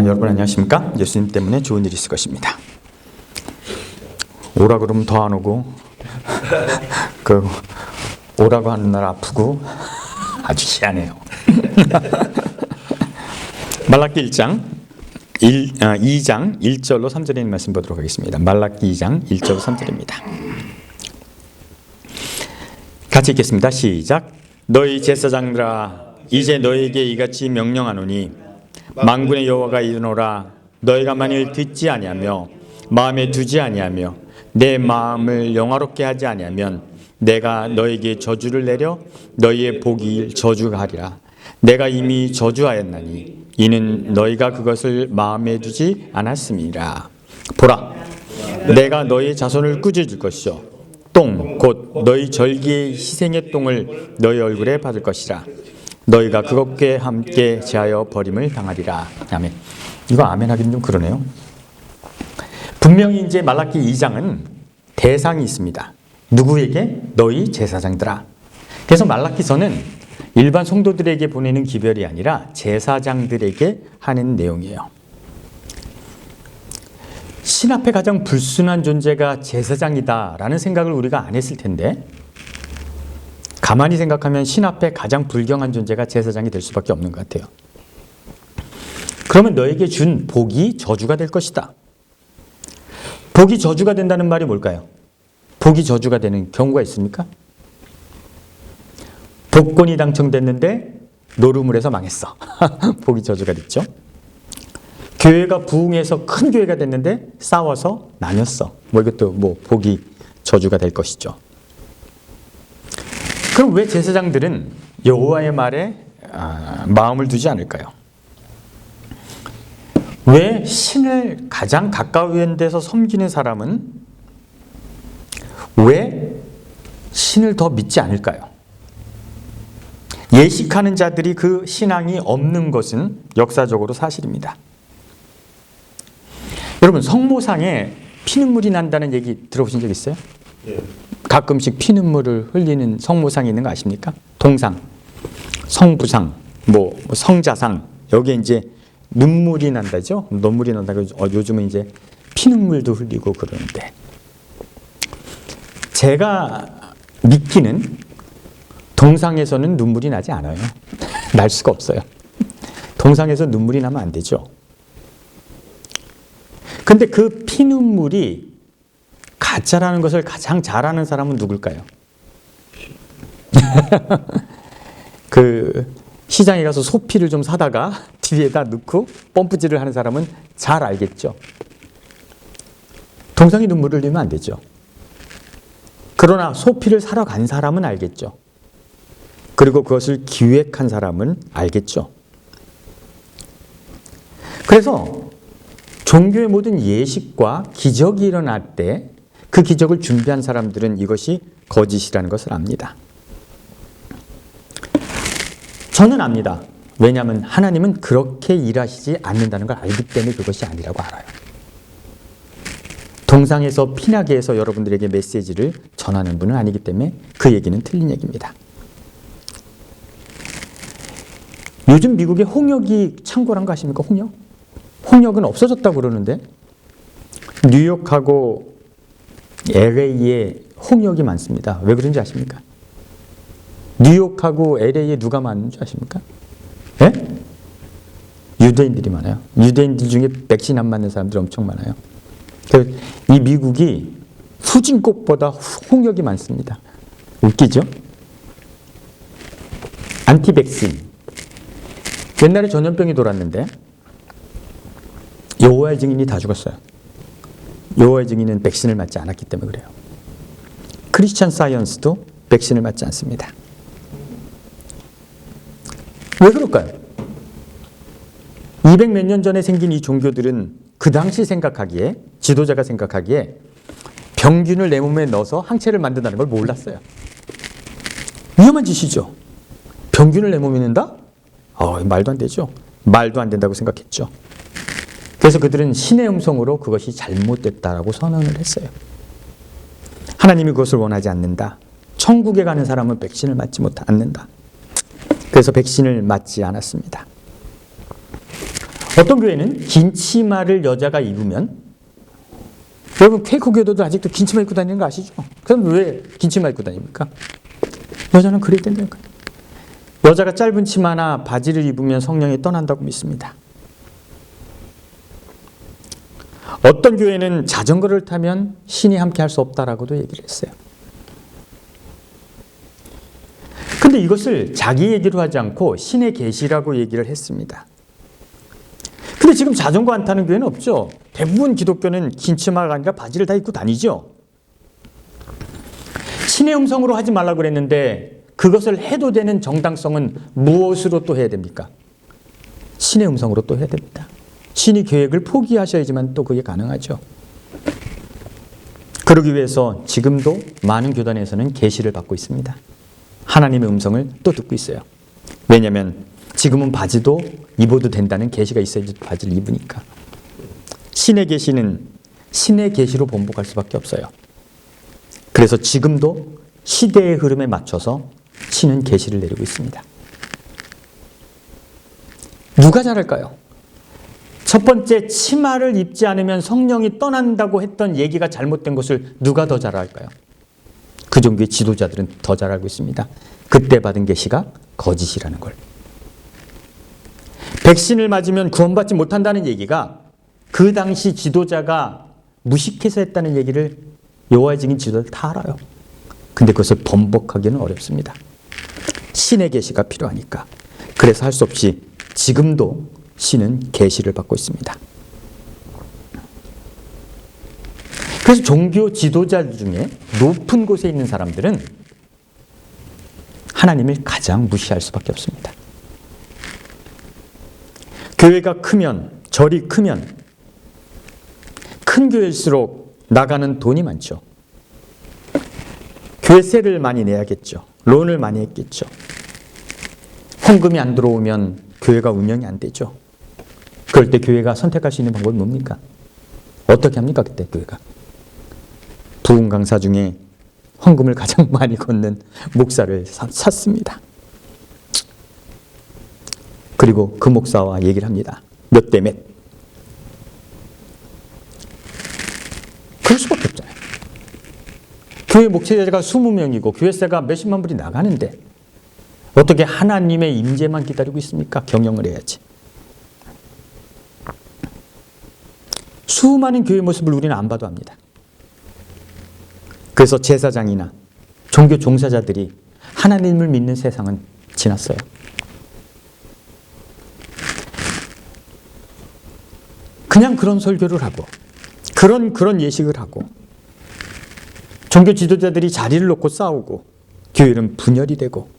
여러분 안녕하십니까? 예수님 때문에 좋은 일이 있을 것입니다. 오라 그러면 더 안 오고 오라고 하는 날 아프고 아주 희한해요. 말라기 2장 1절로 3절에 있는 말씀 보도록 하겠습니다. 말라기 2장 1절로 3절입니다. 같이 읽겠습니다. 시작. 너희 제사장들아, 이제 너희에게 이같이 명령하노니 만군의 여호와가 이르노라. 너희가 만일 듣지 아니하며 마음에 두지 아니하며 내 마음을 영화롭게 하지 아니하면 내가 너희에게 저주를 내려 너희의 복이 저주가 하리라. 내가 이미 저주하였나니 이는 너희가 그것을 마음에 두지 않았음이라. 보라, 내가 너희 자손을 꾸짖을 것이요 똥 곧 너희 절기의 희생의 똥을 너희 얼굴에 받을 것이라. 너희가 그것과 함께 제하여 버림을 당하리라. 아멘. 이거 아멘 하기는 좀 그러네요. 분명히 이제 말라기 2장은 대상이 있습니다. 누구에게? 너희 제사장들아. 그래서 말라기서는 일반 성도들에게 보내는 기별이 아니라 제사장들에게 하는 내용이에요. 신 앞에 가장 불순한 존재가 제사장이다라는 생각을 우리가 안 했을 텐데, 가만히 생각하면 신 앞에 가장 불경한 존재가 제사장이 될 수밖에 없는 것 같아요. 그러면 너에게 준 복이 저주가 될 것이다. 복이 저주가 된다는 말이 뭘까요? 복이 저주가 되는 경우가 있습니까? 복권이 당첨됐는데 노름을 해서 망했어. 복이 저주가 됐죠. 교회가 부흥해서 큰 교회가 됐는데 싸워서 나뉘었어. 이것도 복이 저주가 될 것이죠. 그럼 왜 제사장들은 여호와의 말에 마음을 두지 않을까요? 왜 신을 가장 가까이 있는 데서 섬기는 사람은 왜 신을 더 믿지 않을까요? 예식하는 자들이 그 신앙이 없는 것은 역사적으로 사실입니다. 여러분, 성모상에 피눈물이 난다는 얘기 들어보신 적 있어요? 네. 가끔씩 피눈물을 흘리는 성모상이 있는 거 아십니까? 동상, 성부상, 성자상, 여기에 이제 눈물이 난다죠? 눈물이 난다고 요즘은 이제 피눈물도 흘리고 그러는데, 제가 믿기는 동상에서는 눈물이 나지 않아요. 날 수가 없어요. 동상에서 눈물이 나면 안 되죠. 근데 그 피눈물이 가짜라는 것을 가장 잘 아는 사람은 누굴까요? 시장에 가서 소피를 좀 사다가 뒤에다 넣고 펌프질을 하는 사람은 잘 알겠죠. 동상이 눈물을 흘리면 안 되죠. 그러나 소피를 사러 간 사람은 알겠죠. 그리고 그것을 기획한 사람은 알겠죠. 그래서 종교의 모든 예식과 기적이 일어날 때 그 기적을 준비한 사람들은 이것이 거짓이라는 것을 압니다. 저는 압니다. 왜냐하면 하나님은 그렇게 일하시지 않는다는 걸 알기 때문에 그것이 아니라고 알아요. 동상에서 피나게 해서 여러분들에게 메시지를 전하는 분은 아니기 때문에 그 얘기는 틀린 얘기입니다. 요즘 미국에 홍역이 창궐한 거 아십니까? 홍역? 홍역은 없어졌다고 그러는데 뉴욕하고 LA에 홍역이 많습니다. 왜 그런지 아십니까? 뉴욕하고 LA에 누가 많은지 아십니까? 네? 유대인들이 많아요. 유대인들 중에 백신 안 맞는 사람들이 엄청 많아요. 이 미국이 후진국보다 홍역이 많습니다. 웃기죠? 안티백신. 옛날에 전염병이 돌았는데 여호와의 증인이 다 죽었어요. 여호와의 증인은 백신을 맞지 않았기 때문에 그래요. 크리스천 사이언스도 백신을 맞지 않습니다. 왜 그럴까요? 200 몇 년 전에 생긴 이 종교들은 그 당시 생각하기에, 지도자가 생각하기에 병균을 내 몸에 넣어서 항체를 만든다는 걸 몰랐어요. 위험한 짓이죠. 병균을 내 몸에 넣는다? 말도 안 되죠. 말도 안 된다고 생각했죠. 그래서 그들은 신의 음성으로 그것이 잘못됐다라고 선언을 했어요. 하나님이 그것을 원하지 않는다. 천국에 가는 사람은 백신을 맞지 않는다. 그래서 백신을 맞지 않았습니다. 어떤 교회는 긴 치마를 여자가 입으면, 여러분 케이크 교도도 아직도 긴 치마 입고 다니는 거 아시죠? 그럼 왜 긴 치마 입고 다닙니까? 여자는 그래야 된다니까요. 여자가 짧은 치마나 바지를 입으면 성령이 떠난다고 믿습니다. 어떤 교회는 자전거를 타면 신이 함께 할 수 없다라고도 얘기를 했어요. 근데 이것을 자기 얘기로 하지 않고 신의 계시라고 얘기를 했습니다. 근데 지금 자전거 안 타는 교회는 없죠. 대부분 기독교는 긴 치마가 아니라 바지를 다 입고 다니죠. 신의 음성으로 하지 말라고 그랬는데 그것을 해도 되는 정당성은 무엇으로 또 해야 됩니까? 신의 음성으로 또 해야 됩니다. 신이 계획을 포기하셔야지만 또 그게 가능하죠. 그러기 위해서 지금도 많은 교단에서는 계시를 받고 있습니다. 하나님의 음성을 또 듣고 있어요. 왜냐하면 지금은 바지도 입어도 된다는 계시가 있어야지 바지를 입으니까. 신의 계시는 신의 계시로 번복할 수밖에 없어요. 그래서 지금도 시대의 흐름에 맞춰서 신은 계시를 내리고 있습니다. 누가 잘할까요? 첫 번째, 치마를 입지 않으면 성령이 떠난다고 했던 얘기가 잘못된 것을 누가 더 잘 알까요? 그 종교의 지도자들은 더 잘 알고 있습니다. 그때 받은 계시가 거짓이라는 걸. 백신을 맞으면 구원받지 못한다는 얘기가 그 당시 지도자가 무식해서 했다는 얘기를 여호와의 증인 지도자들 다 알아요. 근데 그것을 번복하기는 어렵습니다. 신의 계시가 필요하니까. 그래서 할 수 없이 지금도 신은 계시를 받고 있습니다. 그래서 종교 지도자 중에 높은 곳에 있는 사람들은 하나님을 가장 무시할 수밖에 없습니다. 교회가 크면, 절이 크면 큰 교회일수록 나가는 돈이 많죠. 교회세를 많이 내야겠죠. 론을 많이 했겠죠. 헌금이 안 들어오면 교회가 운영이 안 되죠. 그럴 때 교회가 선택할 수 있는 방법이 뭡니까? 어떻게 합니까? 그때 교회가. 부흥 강사 중에 헌금을 가장 많이 걷는 목사를 샀습니다. 그리고 그 목사와 얘기를 합니다. 몇 대 몇. 그럴 수밖에 없잖아요. 교회 목회자가 20명이고 교회세가 몇십만 불이 나가는데 어떻게 하나님의 임재만 기다리고 있습니까? 경영을 해야지. 수많은 교회 모습을 우리는 안 봐도 합니다. 그래서 제사장이나 종교 종사자들이 하나님을 믿는 세상은 지났어요. 그냥 그런 설교를 하고 그런 예식을 하고 종교 지도자들이 자리를 놓고 싸우고 교회는 분열이 되고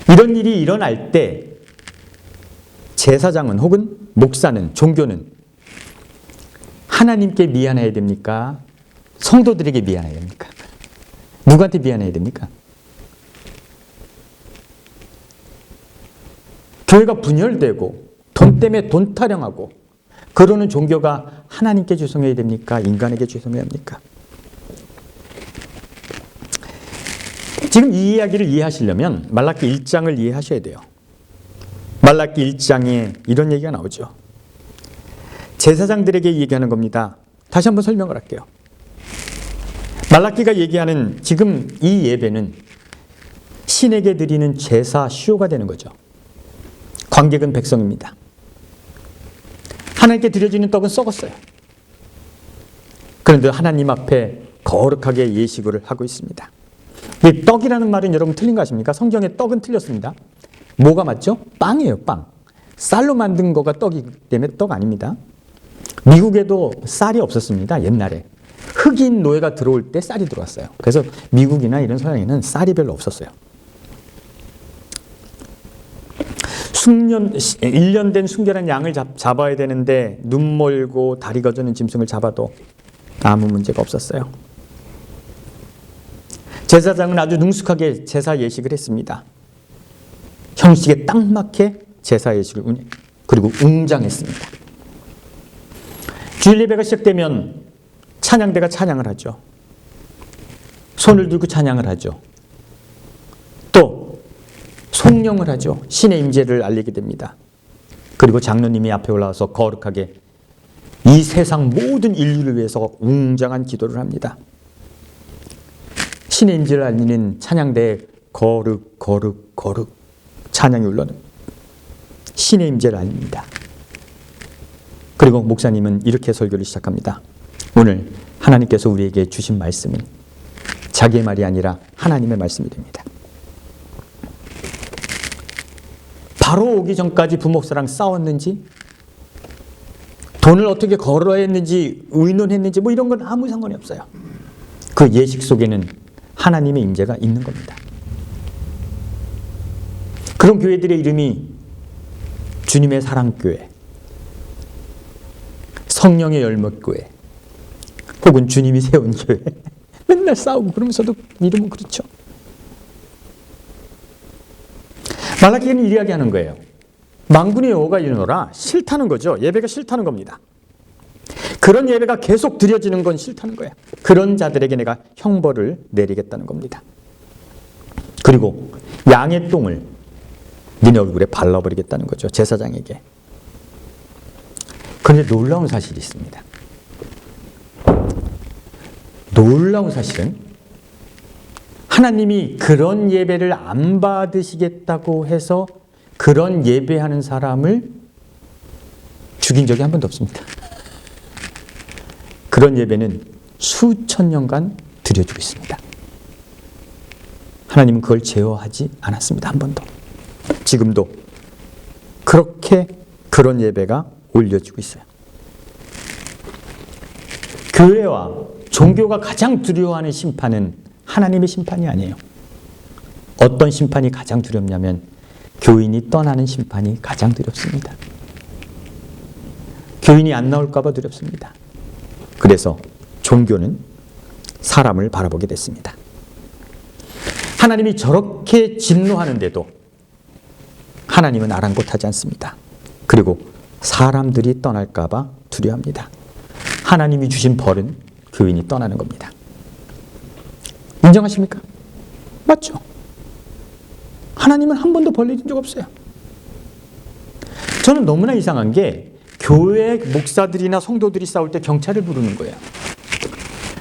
이런 일이 일어날 때 제사장은 혹은 목사는 종교는 하나님께 미안해야 됩니까? 성도들에게 미안해야 됩니까? 누구한테 미안해야 됩니까? 교회가 분열되고 돈 때문에 돈 타령하고 그러는 종교가 하나님께 죄송해야 됩니까? 인간에게 죄송해야 합니까? 지금 이 이야기를 이해하시려면 말라기 1장을 이해하셔야 돼요. 말라기 1장에 이런 얘기가 나오죠. 제사장들에게 얘기하는 겁니다. 다시 한번 설명을 할게요. 말라기가 얘기하는 지금 이 예배는 신에게 드리는 제사 시효가 되는 거죠. 관객은 백성입니다. 하나님께 드려지는 떡은 썩었어요. 그런데 하나님 앞에 거룩하게 예식을 하고 있습니다. 이 떡이라는 말은 여러분 틀린 거 아십니까? 성경의 떡은 틀렸습니다. 뭐가 맞죠? 빵이에요, 빵. 쌀로 만든 거가 떡이기 때문에 떡 아닙니다. 미국에도 쌀이 없었습니다, 옛날에. 흑인 노예가 들어올 때 쌀이 들어왔어요. 그래서 미국이나 이런 서양에는 쌀이 별로 없었어요. 1년 된 순결한 양을 잡아야 되는데 눈 멀고 다리 거저는 짐승을 잡아도 아무 문제가 없었어요. 제사장은 아주 능숙하게 제사 예식을 했습니다. 형식에 딱 맞게 제사 예식을 그리고 웅장했습니다. 주일 예배가 시작되면 찬양대가 찬양을 하죠. 손을 들고 찬양을 하죠. 또 송령을 하죠. 신의 임재를 알리게 됩니다. 그리고 장로님이 앞에 올라와서 거룩하게 이 세상 모든 인류를 위해서 웅장한 기도를 합니다. 신의 임재를 알리는 찬양대에 거룩 거룩 거룩 찬양이 울러는 신의 임재를 알립니다. 그리고 목사님은 이렇게 설교를 시작합니다. 오늘 하나님께서 우리에게 주신 말씀은 자기의 말이 아니라 하나님의 말씀이 됩니다. 바로 오기 전까지 부목사랑 싸웠는지, 돈을 어떻게 걸어야 했는지, 의논했는지 뭐 이런 건 아무 상관이 없어요. 그 예식 속에는 하나님의 임재가 있는 겁니다. 그런 교회들의 이름이 주님의 사랑교회, 성령의 열목교회, 혹은 주님이 세운 교회. 맨날 싸우고 그러면서도 이름은 그렇죠. 말라기는 이야기하는 거예요. 만군의 여호와가 이르노라. 싫다는 거죠. 예배가 싫다는 겁니다. 그런 예배가 계속 드려지는 건 싫다는 거예요. 그런 자들에게 내가 형벌을 내리겠다는 겁니다. 그리고 양의 똥을 니네 얼굴에 발라버리겠다는 거죠. 제사장에게. 그런데 놀라운 사실이 있습니다. 놀라운 사실은 하나님이 그런 예배를 안 받으시겠다고 해서 그런 예배하는 사람을 죽인 적이 한 번도 없습니다. 그런 예배는 수천 년간 드려지고 있습니다. 하나님은 그걸 제어하지 않았습니다. 한 번도. 지금도 그렇게 그런 예배가 올려지고 있어요. 교회와 종교가 가장 두려워하는 심판은 하나님의 심판이 아니에요. 어떤 심판이 가장 두렵냐면 교인이 떠나는 심판이 가장 두렵습니다. 교인이 안 나올까 봐 두렵습니다. 그래서 종교는 사람을 바라보게 됐습니다. 하나님이 저렇게 진노하는데도 하나님은 아랑곳하지 않습니다. 그리고 사람들이 떠날까 봐 두려워합니다. 하나님이 주신 벌은 교인이 떠나는 겁니다. 인정하십니까? 맞죠? 하나님은 한 번도 벌 내린 적 없어요. 저는 너무나 이상한 게 교회 목사들이나 성도들이 싸울 때 경찰을 부르는 거예요.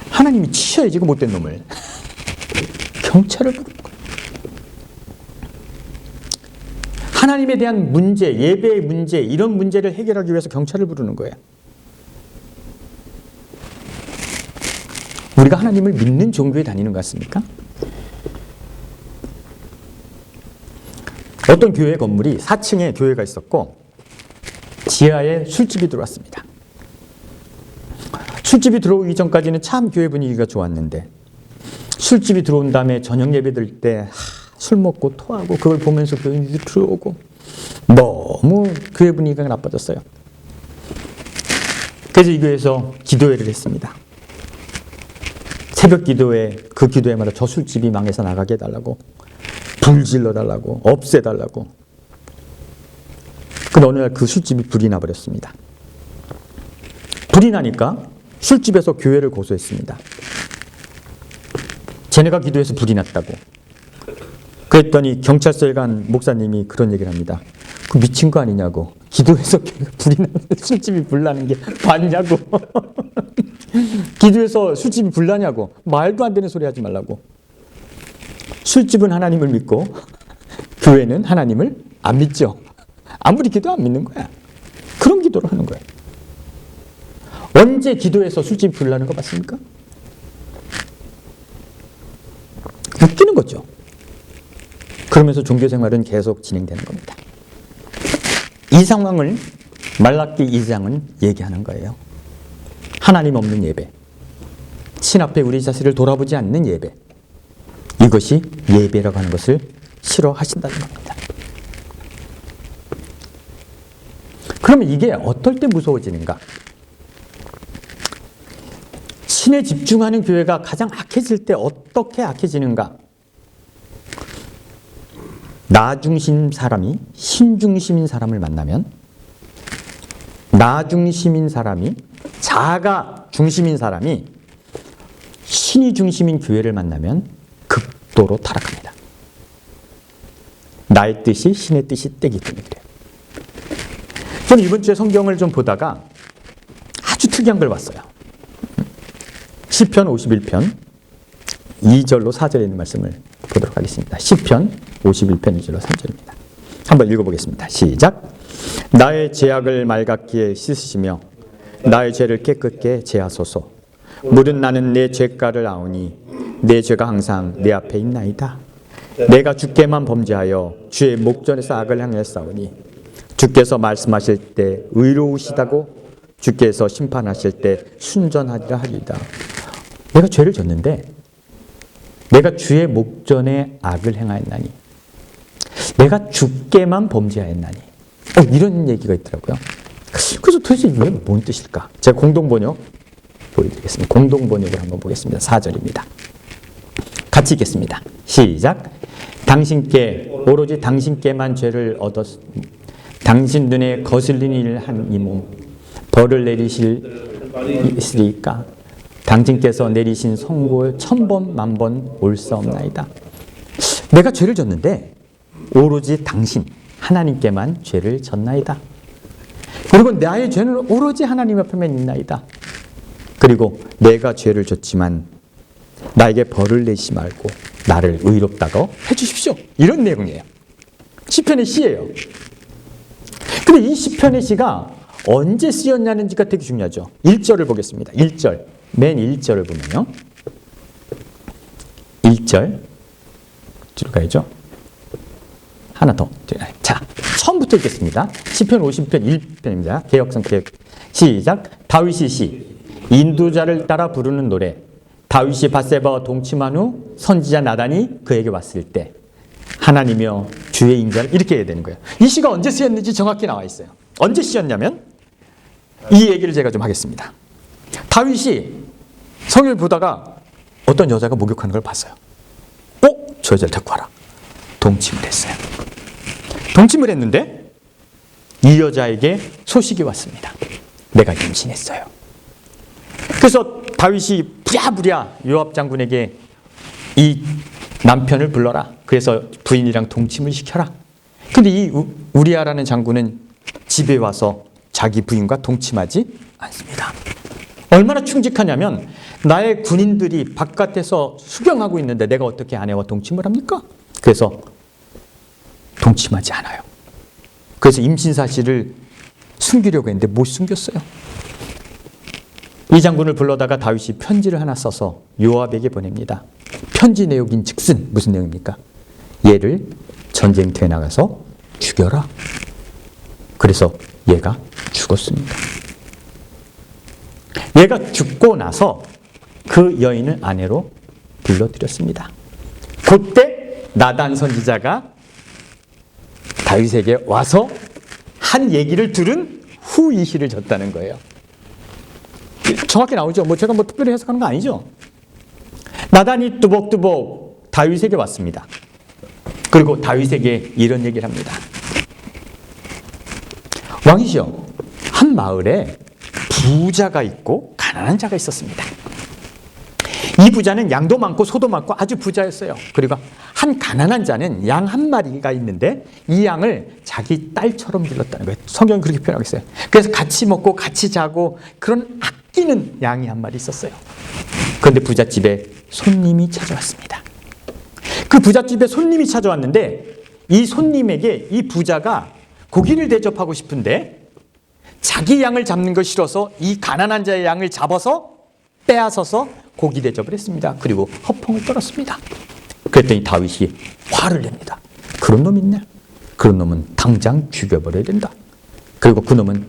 하나님이 치셔야지 그 못된 놈을. 경찰을 부르는 거예요. 하나님에 대한 문제, 예배의 문제, 이런 문제를 해결하기 위해서 경찰을 부르는 거예요. 우리가 하나님을 믿는 종교에 다니는 것 같습니까? 어떤 교회 건물이 4층에 교회가 있었고 지하에 술집이 들어왔습니다. 술집이 들어오기 전까지는 참 교회 분위기가 좋았는데 술집이 들어온 다음에 저녁 예배 드릴 때 술 먹고 토하고 그걸 보면서 교인들이 들어오고 너무 교회 분위기가 나빠졌어요. 그래서 이 교회에서 기도회를 했습니다. 새벽 기도회, 그 기도회마다 저 술집이 망해서 나가게 해달라고, 불질러 달라고, 없애달라고. 근데 어느 날 그 술집이 불이 나버렸습니다. 불이 나니까 술집에서 교회를 고소했습니다. 쟤네가 기도해서 불이 났다고. 그랬더니 경찰서에 간 목사님이 그런 얘기를 합니다. 그 미친 거 아니냐고. 기도해서 불이 나는데 술집이 불나는 게 봤냐고. 기도해서 술집이 불나냐고. 말도 안 되는 소리 하지 말라고. 술집은 하나님을 믿고 교회는 하나님을 안 믿죠. 아무리 기도 안 믿는 거야. 그런 기도를 하는 거예요. 언제 기도해서 술집이 불나는 거 봤습니까? 웃기는 거죠. 그러면서 종교생활은 계속 진행되는 겁니다. 이 상황을 말라기 2장은 얘기하는 거예요. 하나님 없는 예배, 신 앞에 우리 자신을 돌아보지 않는 예배, 이것이 예배라고 하는 것을 싫어하신다는 겁니다. 그러면 이게 어떨 때 무서워지는가? 신에 집중하는 교회가 가장 악해질 때 어떻게 악해지는가? 나 중심인 사람이 신 중심인 사람을 만나면, 나 중심인 사람이 자가 중심인 사람이 신이 중심인 교회를 만나면 극도로 타락합니다. 나의 뜻이 신의 뜻이 떼기 때문에 그래요. 저는 이번 주에 성경을 좀 보다가 아주 특이한 걸 봤어요. 시편 51편 2절로 4절에 있는 말씀을 보도록 하겠습니다. 시편 51편 2절로 3절입니다. 한번 읽어보겠습니다. 시작. 나의 죄악을 말같게 씻으시며 나의 죄를 깨끗게 제하소서. 물은 나는 내 죄가를 아오니 내 죄가 항상 내 앞에 있나이다. 내가 주께만 범죄하여 주의 목전에서 악을 행하였사오니 주께서 말씀하실 때 의로우시다고 주께서 심판하실 때 순전하리라 하리이다. 내가 죄를 졌는데 내가 주의 목전에 악을 행하였나니 내가 주께만 범죄하였나니 이런 얘기가 있더라고요. 그래서 도대체 이게 뭔 뜻일까? 제가 공동번역 보여드리겠습니다. 공동번역을 한번 보겠습니다. 4절입니다. 같이 읽겠습니다. 시작. 당신께 오로지 당신께만 죄를 얻었 당신 눈에 거슬린 일을 한 이 몸 벌을 내리시리까? 당신께서 내리신 선고 1000번 만번 올사옵나이다. 내가 죄를 졌는데 오로지 당신 하나님께만 죄를 졌나이다. 그리고 나의 죄는 오로지 하나님 앞에만 있나이다. 그리고 내가 죄를 졌지만 나에게 벌을 내지 말고 나를 의롭다고 해주십시오. 이런 내용이에요. 시편의 시예요. 근데 이 시편의 시가 언제 쓰였냐는지가 되게 중요하죠. 1절을 보겠습니다. 1절. 맨 1절을 보면요. 1절. 뒤로 가야죠. 하나 더. 자, 처음부터 읽겠습니다. 시편 50편 1편입니다. 개역성 개역. 시작. 다윗의 시. 인도자를 따라 부르는 노래. 다윗이 밧세바와 동침한 후 선지자 나단이 그에게 왔을 때 하나님이여 주의 인자를 이렇게 해야 되는 거예요. 이 시가 언제 쓰였는지 정확히 나와 있어요. 언제 쓰였냐면 이 얘기를 제가 좀 하겠습니다. 다윗이 성경을 보다가 어떤 여자가 목욕하는 걸 봤어요. 저 여자를 데리고 와라. 동침을 했어요. 동침을 했는데 이 여자에게 소식이 왔습니다. 내가 임신했어요. 그래서 다윗이 부랴부랴 요압 장군에게 이 남편을 불러라. 그래서 부인이랑 동침을 시켜라. 근데 이 우리아라는 장군은 집에 와서 자기 부인과 동침하지 않습니다. 얼마나 충직하냐면 나의 군인들이 바깥에서 수경하고 있는데 내가 어떻게 아내와 동침을 합니까? 그래서 동침하지 않아요. 그래서 임신 사실을 숨기려고 했는데 못 숨겼어요. 이 장군을 불러다가 다윗이 편지를 하나 써서 요압에게 보냅니다. 편지 내용인 즉슨 무슨 내용입니까? 얘를 전쟁터에 나가서 죽여라. 그래서 얘가 죽었습니다. 얘가 죽고 나서 그 여인을 아내로 불러들였습니다. 그때 나단 선지자가 다윗에게 와서 한 얘기를 들은 후 이 시를 졌다는 거예요. 정확히 나오죠. 제가 특별히 해석하는 거 아니죠. 나단이 뚜벅뚜벅 다윗에게 왔습니다. 그리고 다윗에게 이런 얘기를 합니다. 왕이시여, 한 마을에 부자가 있고 가난한 자가 있었습니다. 이 부자는 양도 많고 소도 많고 아주 부자였어요. 그리고 한 가난한 자는 양 한 마리가 있는데 이 양을 자기 딸처럼 길렀다는 거예요. 성경은 그렇게 표현하고 있어요. 그래서 같이 먹고 같이 자고 그런 아끼는 양이 한 마리 있었어요. 그런데 부잣집에 손님이 찾아왔습니다. 그 부잣집에 손님이 찾아왔는데 이 손님에게 이 부자가 고기를 대접하고 싶은데 자기 양을 잡는 걸 싫어서 이 가난한 자의 양을 잡아서 빼앗아서 고기 대접을 했습니다. 그리고 허풍을 떨었습니다. 그랬더니 다윗이 화를 냅니다. 그런 놈 있냐? 그런 놈은 당장 죽여버려야 된다. 그리고 그 놈은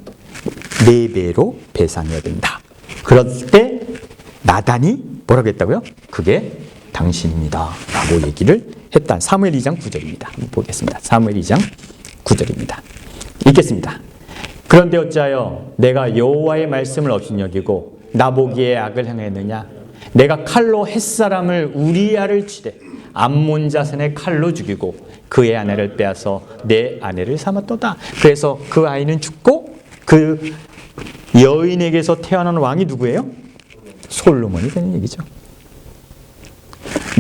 4배로 배상해야 된다. 그럴 때 나단이 뭐라고 했다고요? 그게 당신입니다 라고 얘기를 했다. 사무엘 2장 9절입니다. 한번 보겠습니다. 사무엘 2장 9절입니다. 읽겠습니다. 그런데 어찌하여 내가 여호와의 말씀을 업신여기고 나보기에 악을 행했느냐? 내가 칼로 햇사람을 우리아를 치되 암몬 자손의 칼로 죽이고 그의 아내를 빼앗아 내 아내를 삼았도다. 그래서 그 아이는 죽고 그 여인에게서 태어난 왕이 누구예요? 솔로몬이 되는 얘기죠.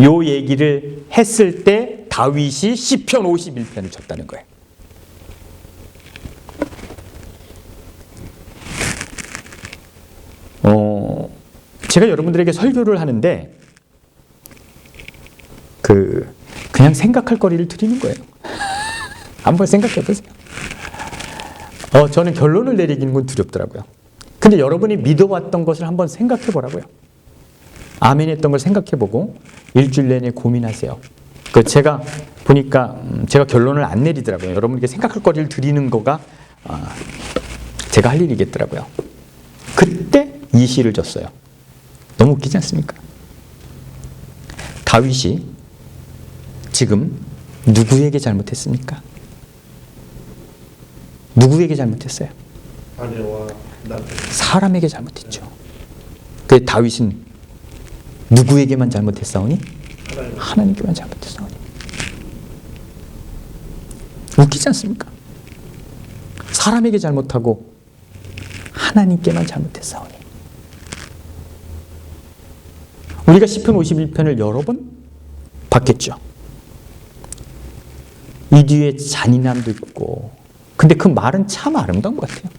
요 얘기를 했을 때 다윗이 시편 51편을 쳤다는 거예요. 제가 여러분들에게 설교를 하는데 그냥 생각할 거리를 드리는 거예요. 한번 생각해 보세요. 저는 결론을 내리기는 건 두렵더라고요. 근데 여러분이 믿어왔던 것을 한번 생각해 보라고요. 아멘 했던 걸 생각해 보고 일주일 내내 고민하세요. 제가 보니까 제가 결론을 안 내리더라고요. 여러분에게 생각할 거리를 드리는 거가 제가 할 일이겠더라고요. 그때 이 시를 줬어요. 너무 웃기지 않습니까? 다윗이 지금 누구에게 잘못했습니까? 누구에게 잘못했어요? 아내와 남편. 사람에게 잘못했죠. 그 다윗은 누구에게만 잘못했사오니? 하나님께만 잘못했사오니. 웃기지 않습니까? 사람에게 잘못하고 하나님께만 잘못했사오니. 우리가 시편 51편을 여러 번 봤겠죠. 이 뒤에 잔인함도 있고, 근데 그 말은 참 아름다운 것 같아요.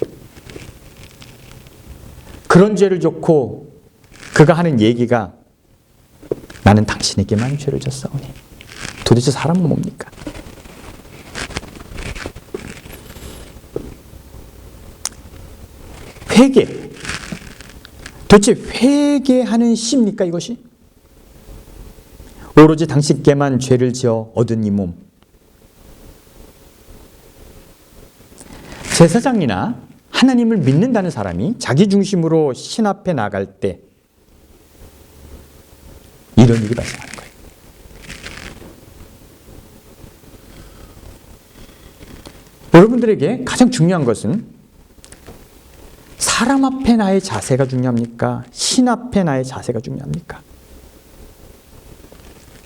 그런 죄를 졌고 그가 하는 얘기가 나는 당신에게만 죄를 졌사오니. 도대체 사람은 뭡니까? 회개. 도대체 회개하는 시입니까 이것이? 오로지 당신께만 죄를 지어 얻은 이 몸. 제사장이나 하나님을 믿는다는 사람이 자기 중심으로 신 앞에 나갈 때 이런 일이 발생하는 거예요. 여러분들에게 가장 중요한 것은 사람 앞에 나의 자세가 중요합니까? 신 앞에 나의 자세가 중요합니까?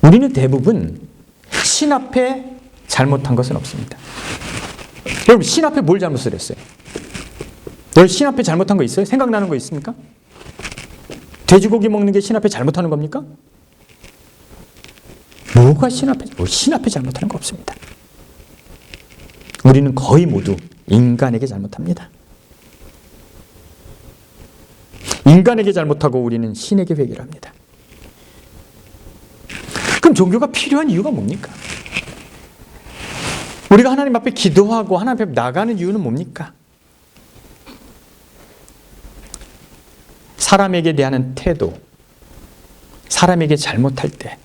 우리는 대부분 신 앞에 잘못한 것은 없습니다. 여러분, 신 앞에 뭘 잘못을 했어요? 여러분, 신 앞에 잘못한 거 있어요? 생각나는 거 있습니까? 돼지고기 먹는 게 신 앞에 잘못하는 겁니까? 뭐가 신 앞에 잘못하는 거 없습니다. 우리는 거의 모두 인간에게 잘못합니다. 인간에게 잘못하고 우리는 신에게 회개를 합니다. 그럼 종교가 필요한 이유가 뭡니까? 우리가 하나님 앞에 기도하고 하나님 앞에 나가는 이유는 뭡니까? 사람에게 대하는 태도, 사람에게 잘못할 때,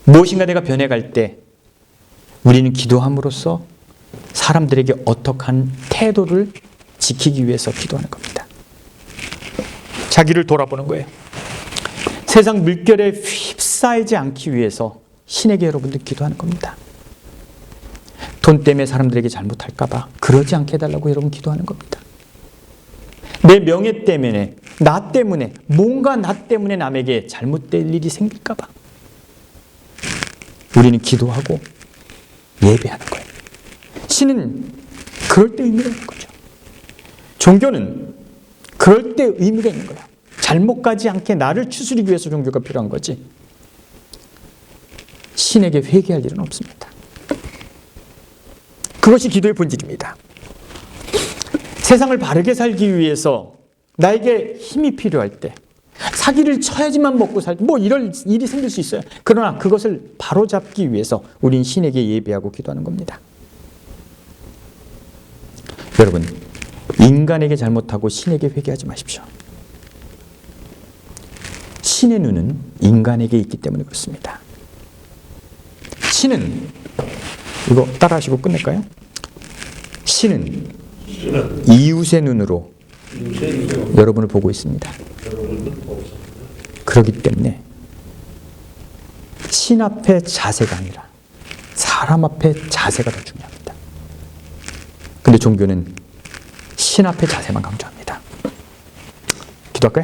무엇인가 내가 변해갈 때 우리는 기도함으로써 사람들에게 어떡한 태도를 지키기 위해서 기도하는 겁니다. 자기를 돌아보는 거예요. 세상 물결에 휩싸이지 않기 위해서 신에게 여러분들 기도하는 겁니다. 돈 때문에 사람들에게 잘못할까 봐 그러지 않게 해달라고 여러분 기도하는 겁니다. 내 명예 때문에, 나 때문에, 뭔가 나 때문에 남에게 잘못될 일이 생길까 봐 우리는 기도하고 예배하는 거예요. 신은 그럴 때 의미가 있는 거죠. 종교는 그럴 때 의미가 있는 거예요. 잘못 가지 않게 나를 추스리기 위해서 종교가 필요한 거지. 신에게 회개할 일은 없습니다. 그것이 기도의 본질입니다. 세상을 바르게 살기 위해서 나에게 힘이 필요할 때, 사기를 쳐야지만 먹고 살기, 이럴 일이 생길 수 있어요. 그러나 그것을 바로잡기 위해서 우린 신에게 예배하고 기도하는 겁니다. 여러분, 인간에게 잘못하고 신에게 회개하지 마십시오. 신의 눈은 인간에게 있기 때문에 그렇습니다. 신은, 이거 따라하시고 끝낼까요? 신은 이웃의 눈으로 여러분을 보고 있습니다. 그렇기 때문에 신 앞의 자세가 아니라 사람 앞의 자세가 더 중요합니다. 근데 종교는 신 앞의 자세만 강조합니다. 기도할까요?